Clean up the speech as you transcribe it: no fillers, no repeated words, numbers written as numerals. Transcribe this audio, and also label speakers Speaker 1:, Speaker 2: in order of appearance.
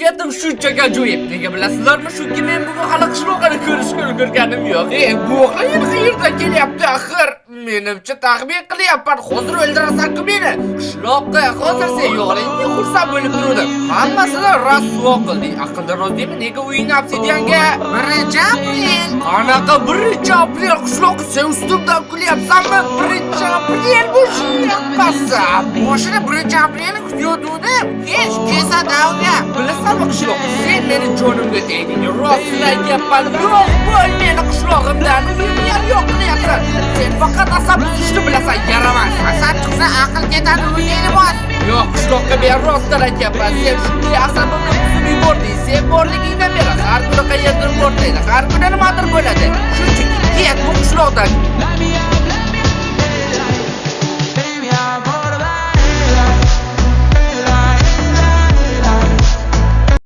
Speaker 1: kayfiyatim shunchaga ajoyib. Nega bilasizlarmi? Chunki men bugun hali qishloqni ko'rishga ulgurganim yo'q. Bu qayerdan kelyapti axir? Menimcha taxmin qilyapman. Hozir o'ldirasan-ku meni. Qishloqqa hozir sen yo'qligingga xursand bo'lib turdim. Hammasini rasvo qilding. Aqldan rozdingmi? Nega uyingni obsidianga 1-aprel? Qanaqa 1-aprel? Qishloqqa sen ustimdan kulyapsanmi? 1-aprel bu shunaqasi. Boshida 1-aprelni kutiyotgandim. Hech kesadavga. Bilasanmi qishloq? Sen meni jonimga tegding. Rostini aytyapman. Yo'q, bo'l meni qishlog'imdan. Uyimni yo'q qilyapsan. Sen faqat asab tuzishni bilasan, yaramas. Asab chiqsa aql ketadi, o'zingni bos. Yo'q, qishloqqa men rostini aytyapman. Sen shunday asabimni buzib yubording. Sen borligingdan beri har kuni qayerdir borlaydi. Har kuni nimadir bo'ladi. Shunchaki ket bu qishloqdan.